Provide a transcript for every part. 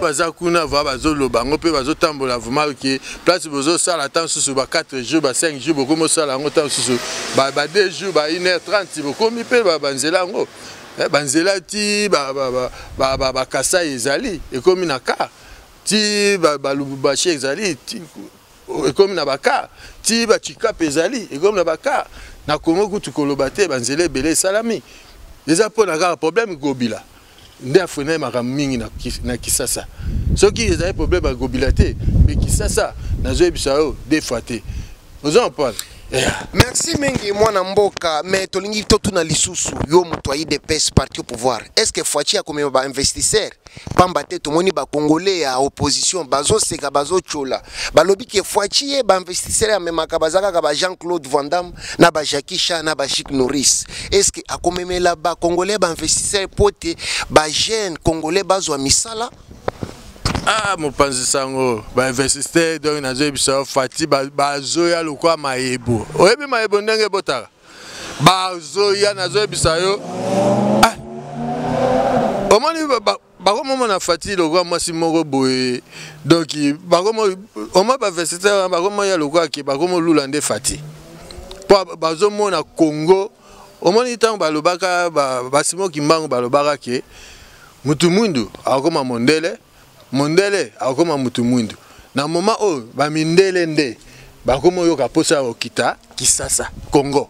baza kuna va bazolo bango pe bazotambola vraiment que place bozo sala temps sur 4 jours 5 jours beaucoup mo sala ngo temps sur 2 jours 1h30 beaucoup mi pe banzela ngo banzela ti ba kasa ezali e komi na ka ti ba lubashi ezali ti e komi na baka ti ba chika ezali e komi na baka na Congo kutu kolobate banzela belé salami les apona ka problème gobila nde afuna makamingi na Kisasa soki ezali problème à gobilate mais Kisasa nazo bisao des fois te vous en parlez. Merci mingi mwana mboka mais tolingi totu na lisusu yo mutu IDPS parti au pouvoir est-ce que Fouachi a comme ba investisseur pamba te tomoni ba congolais à opposition bazo seka bazo chola balobi ke Fouachi ba investisseur ya memaka bazaka ka ba Jean-Claude Van Damme na ba Jackie Chan na ba Chic Norris est-ce que a comme la ba congolais ba investisseur pote ba jeune congolais bazo misala. Ah, mon panzi sango, ba investisseur donc na zo biso Fati ba zo ya lokwa maebo. Oyebi maebo ndenge botara. Ba zo ya na zo biso yo. Ah. Omoni ba komo na Fati lokwa mwasi moko boye. Donc ba komo oma ba investisseur ba komo ya lokwa ki ba komo lulande Fati. Ba zo mo na Congo. Omoni tango ba lobaka ba simo kimbango ba lobaka ke mutu mundu akoma mondele akoma mutu mwindu na moma o ba mindele nde bakomo yo kaposa okita Kisasa Congo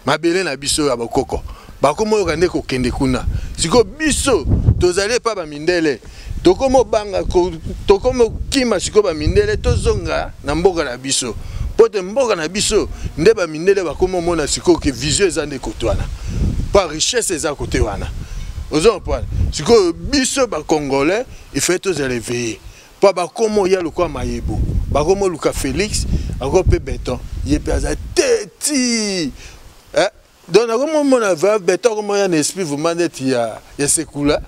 mabele na biso ya bakoko bakomo yo kande ko kende kuna siko biso tozale pa ba mindele tokomo banga tokomo kima siko ba mindele tozonga na mboka na biso pote mboka na biso nde ba mindele bakomo mona siko ke vision ezande kotwana pa richesse eza kote wana. Aux emplois, ce que biso ba congolais, il fait tous réveiller. Pas ba comment y a le quoi maïebo, ba comment Lucas Félix, encore peu béton, il est pas à tête. Donc comment mon aveugle béton comment y a un esprit vous mandez il y a ces coups-là.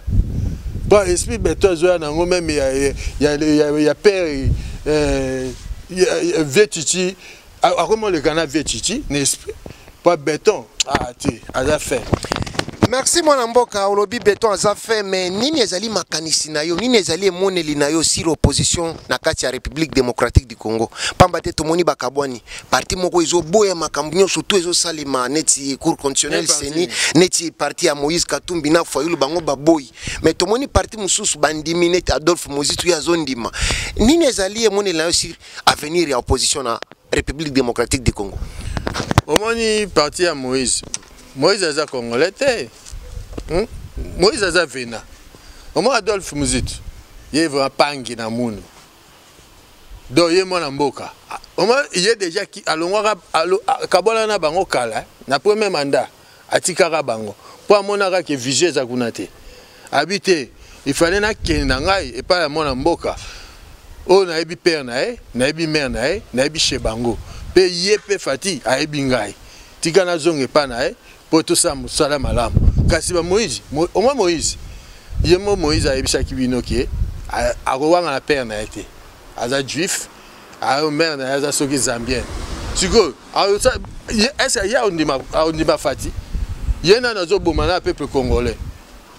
Pas esprit béton zoa nango même il y a père il y a Vietiti, comment le canal Vietiti, n'esprit pas béton. Ah tu as fait. Merci mwana mboka olobi beton aza fait mais nini ezali makanisi na yo nini ezali moneli na yo sur opposition na kati ya République démocratique du Congo pamba te tomoni bakabwani parti moko ezo boya makambu surtout ezo salima neti cour constitutionnelle seni neti parti ya Moïse Katumbi na Fayulu bango baboyi mais tomoni parti mususu bandimi neti Adolphe Mozitu ya zondima nini ezali moneli na yo sur avenir ya opposition na République démocratique du Congo. Omoni parti ya Moïse aza congolais te. Moïse aza vena. Omo Adolphe Mozitu. Ye va pangi na munu. Do ye mona mboka. Omo ye déjà ki alongwa kabola na bango kala na premier mandat atikaka bango. Po amonaka ke vision za kuna te. Habité, il fallait na kenda ngai et pas mona mboka. O na ebi père na na ebi mère na ebi shebango. Pe ye pe Fati a ebi ngai. Tika na zonge pa na pour tout ça musala malamu kasi ba Moïse au moins Moïse yemo Moïse a ebisaki bino ki akowanga na père na été aza juif a mère na aza soki zambien siko est-ce ya ondima Fati yena nazo bomana peuple congolais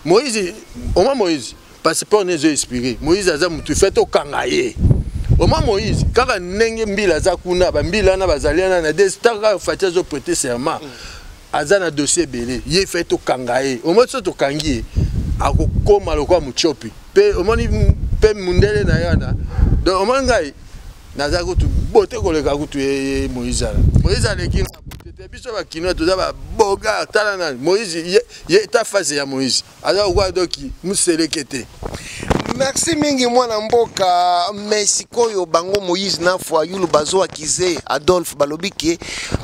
Moïse au moins Moïse passeport nezo inspiré Moïse aza mutu fait au kangaye au moins Moïse kaka nenge mbila za kuna ba mbila na bazaliana na des taka Fati azo prêter serment azana dossier belé yé fait to kangaye au moins to kangi akokoma lokwa muchopi pe au moins pe mundele na yana donc au moins ngai naza ko tu bote ko le ka kutu Moïse le ki te biso ba kino to ba boga talana Moïse yé ta face ya Moïse aza kwa doki muselekete. Merci mingi mwana mboka Mexico bango Moïse na Fayulu bazo akize Adolphe balobike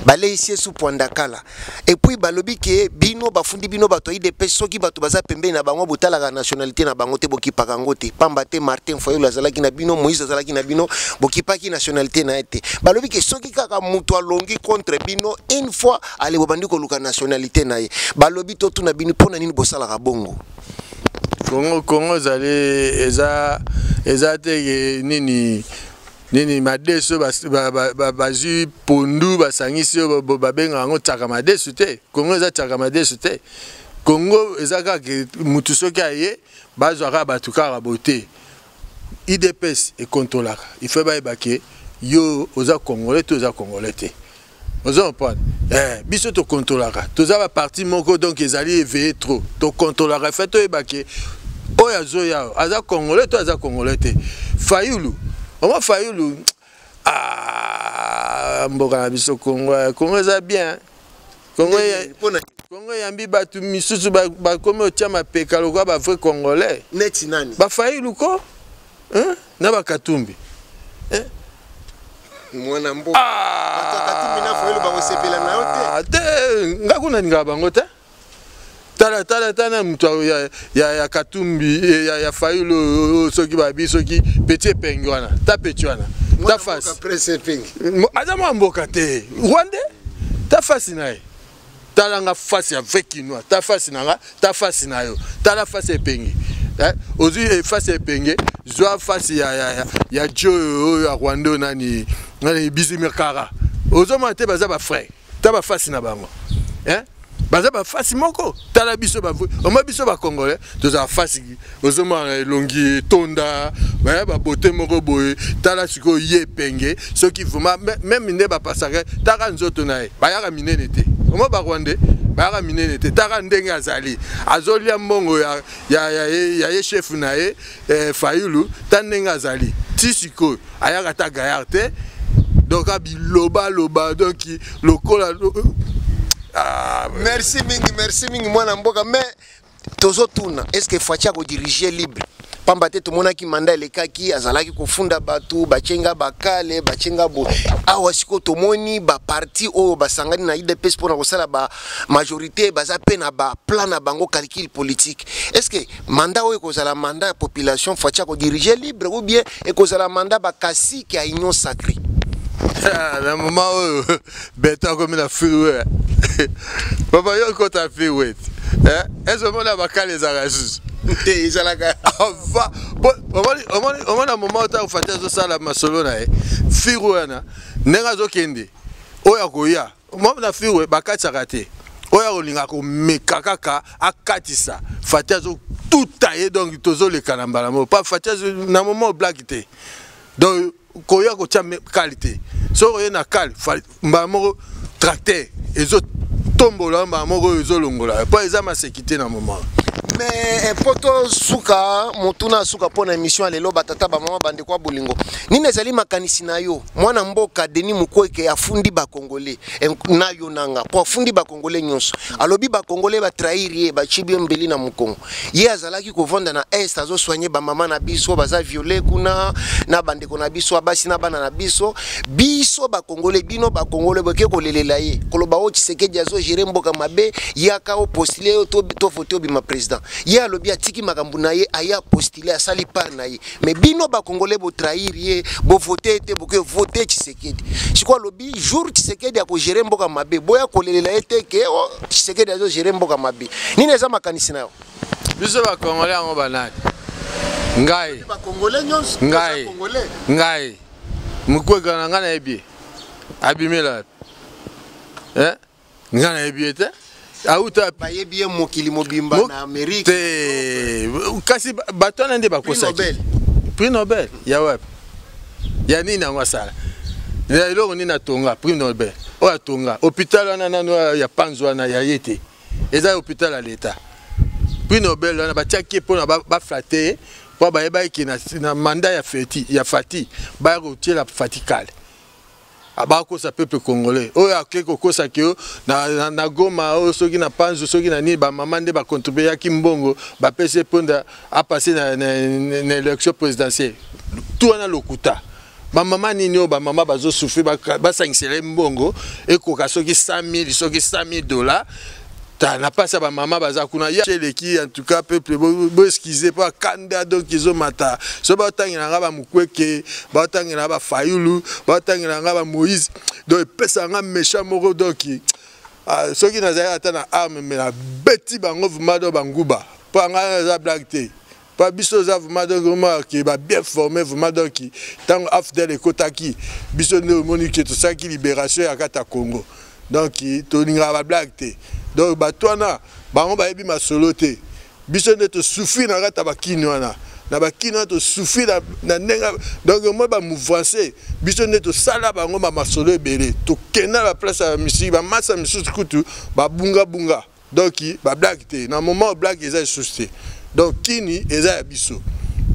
bale ici sous Pondakala et puis balobike bino bafundi bino bato IDP soki bato baza pembe na bango botala la nationalité na bango te boki pakangote pamba te Martin Fayulu azalaki na bino Moïse azalaki na bino boki paki nationalité na ete balobike soki kaka muto alongi contre bino une fois ale bobandi ko luka nationalité na ye balobi to tuna bino pona nini bosala ka bongo Congo zale eza te nini madeso bazu pondu basangisi babenga ngo tsaka madeso te Congo eza tsaka madeso te Congo ezaka ke mutu soki aye bazwaka bato kaka bote IDPS ekontrolaka il faut bayeba ke yo oza congolais to oza congolais te oza comprendre biso to controlaka toza ba parti moko donc ezali éveillé trop to controlaka fait to yeba ke oya zoya aza congolais to aza congolais te Fayulu oma Fayulu mboka na biso Congo eza bien Congo yambi batu misusu ba komi otia mapeka lokwa ba vrai congolais neti nani ba Fayulu ko na ba Katumbi mwana mboka Katumbi na Fayulu ba osepela na yote ngakuna ninga bango te tala mutu ya Katumbi ya Fayulu soki ba bi soki petit pengwana ta petit wana ta face aza mwa mboka te Rwanda ta face nae tala nga face avec Kinois ta face nanga ta face na yo tala face epengi ozu face epenge zwa face ya Joe ya Rwanda nani Bizimirkara ozo mate baza ba frère ta ba face na bango baza ba face moko tala biso ba oma biso ba congolais toza face ozo ma longi tonda ba bote moko boye tala siko ye penge soki vuma même ne ba pasaka taka nzoto nae bayaka minene te oma ba Rwanda bayaka minene te taka ndenge azali azolia mbongo ya chef nae Fayulu tandenga azali tisiko ayaka ta gayar te donc abi loba donc lokola merci mingi mwana mboka mais tozo tuna est-ce que Fatia ko diriger libre pamba te tomonaki manda elekaki azalaki kofunda batu bachenga bakale bachenga bo awa siko tomoni ba parti oyo basangani na IDPS pona kosala ba majorité baza pe na ba plan na bango calcul politique est-ce que manda oyo kozala manda ya population Fatia ko diriger libre ou bien ekozala manda ba kasi ki a union sacrée na moment où bêta comme la freeway papa yo ko ta freeway est-ce que la bakale za rasus te izalaka va on a moment où Fatia zo sala masolo na freeway na nenga zo kende oya koya mo na freeway bakati rakate oya olinga ko mekakaka akatisa Fatia zo tout taillé donc tozo le kanambala mo pas Fatia na moment black te donc koya ko tia qualité so oye na kal mba moko tracteur ezo tombola mba moko ezo longola po eza ma sécurité na moment mais poto suka motuna suka pona émission lelo batata ba mama bande kwa bolingo nini ezali makanisi na yo mwana mboka Denis Mukwege afundi ba congolais na yo nanga po afundi ba congolais nyonso alobi ba congolais ba trahir ba chibi mbeli na mukongo ye azalaki ko vonda na est azo soigner ba mama na biso baza violer kuna na bande ko na biso abasi na bana na biso ba congolais bino ba congolais boke ko lelela ye koloba o Tshisekedi azo gérer mboka mabe yaka o postuler to voter bima président ye alobi atiki makambu na ye aya postulé asali par na ye mais bino ba congolais bo trahir ye bo voter te bo ke voter Tshisekedi siko alobi jour Tshisekedi ako gérer mboka mabe boya kolelela ete ke Tshisekedi azo gérer mboka mabe nini eza makanisi na yo biso ba congolais ngo banani ngai ba congolais nyonso ngai Mukwege na ngana ebi abimela ngana ebi ete auta bayebi mokili mobimba na Amerika kasi batona nde bakosaki prix Nobel ya web ya nini ngo sala ya iloko nini atonga prix Nobel o atonga hôpital wana nano ya panzwa na ya yete eza hôpital à l'état prix Nobel wana batiaki pona ba flatter po bayeba ki na mandat ya Fati ba rotier fatikale abako sa peuple congolais oya akeko kosa kio na Goma o soki na panzo soki na ni ba mama nde ba contribuer ki mbongo ba pese ponda a passer na élection présidentielle tout na lokuta ba mama nini o ba mama bazo souffrir ba sangsele mbongo ekoka soki 100 000 soki $100,000 ta na pas ça ba mama baza kuna ya cheleki en tout cas peuple bo excuser pas kanda donc ils ont mata so ba tangina nga ba Mukwege ba tangina ba Fayulu ba tangina nga ba Moïse donc pesa nga méchant moko donc ceux qui n'ont ata na arme mais la beti bango vumado banguba pa nga za black te pa biso za vumado ngoma qui ba bien formé vumado qui tant afdel ekotaki biso ne monique tout ça qui libération ya kata Congo donc to ninga ba black te donc batwana bango ba yebi masolo te biso nde to souffrir na kata bakini wana na bakini wana to souffrir na nenga donc moi ba mouvance biso nde to sala bango ba masolo ebele to kena ba place ya musique ba massa misusu kutu ba bunga donc ba blague te na moment blague eza susté donc kini eza ya biso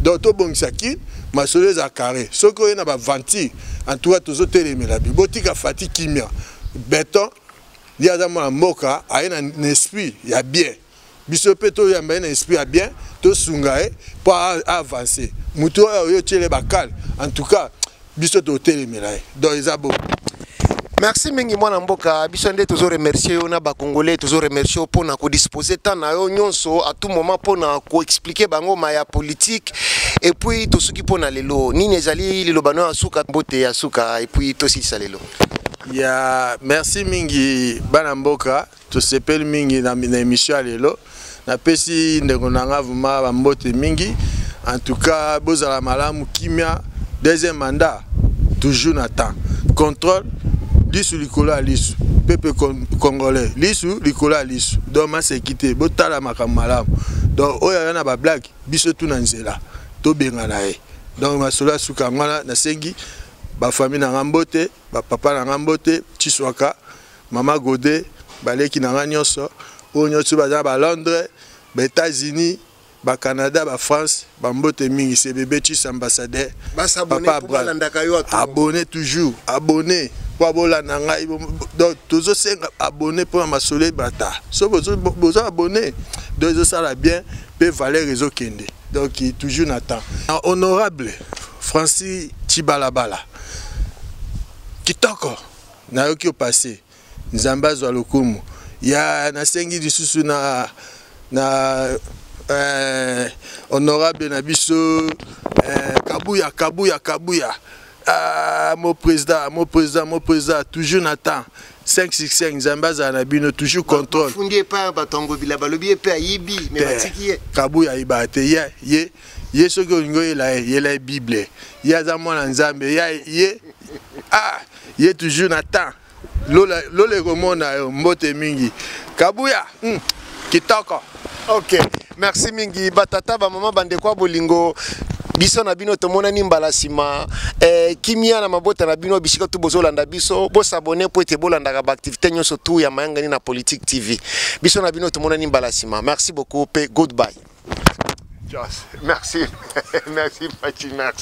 donc to bongisa kini masolo eza carré soko yena ba venti en tout cas tozo telemela bi botika fati kimia béton il y a dans moka a un esprit il y a bien biso peto ya un esprit ya bien to sungae pour avancer muto yo tele bakal en tout cas biso to telemela donc ils a beau. Merci mingi mwana mboka biso nde tozo remercier yo na ba congolais tozo remercier pour na ko disposer tant na yo nyonso à tout moment pour na ko expliquer bango maya politique et puis to soki pour na lelo nini ezali lelo bano asuka mbote ya suka et puis to si salelo ya merci mingi bana mboka to sepel mingi na émission ya lelo na pesi ndeko nanga vuma ba mbote mingi en tout cas bozala malamu kimia deuxième mandat toujours na temps contrôle lisu likolo ya lisu peuple congolais lisu likolo ya lisu donc ma sécurité botala makambo malamu donc oyo yana ba blague biso tu na nzela to bengana ye donc masolo suka ngana na sengi ba famille na ngambote ba papa na ngambote Chiswaka mama Godé baleki na nyonso o nyonso baza ba Londres ba États-Unis ba Canada ba France ba mbote mingi c'est bébé Chis ambassadeur papa abonné toujours abonné pour bola na ngai donc tozo senga abonné pour masolo bata so bozo abonné donc ça la bien peut valer réseau kende donc il toujours n'attend honorable Francis Chibalabala kitoko na yoki au passé nzamba zwa lokumu ya na sengi disusu na honorable na biso Kabuya mon président toujours n'attend 565 nzamba za na bino toujours contrôle fondé par batongo bila balobi pe ayibi mais batiki Kabuya ibate ye soki olingo yela bible ye aza mwana nzambe ye toujours n'attend lole komona yo mbote mingi Kabuya kitoko. Ok, merci mingi batata ba mama bande kwa bolingo biso na bino tomona ni mbala sima kimia na mabota na bino bisika tu bozolanda biso bo s'abonner pour ete bolanda ka activité nyonso tu ya mayanga ni na Politique TV biso na bino tomona ni mbala sima. Merci beaucoup pe goodbye. Merci. Merci Pachi, merci.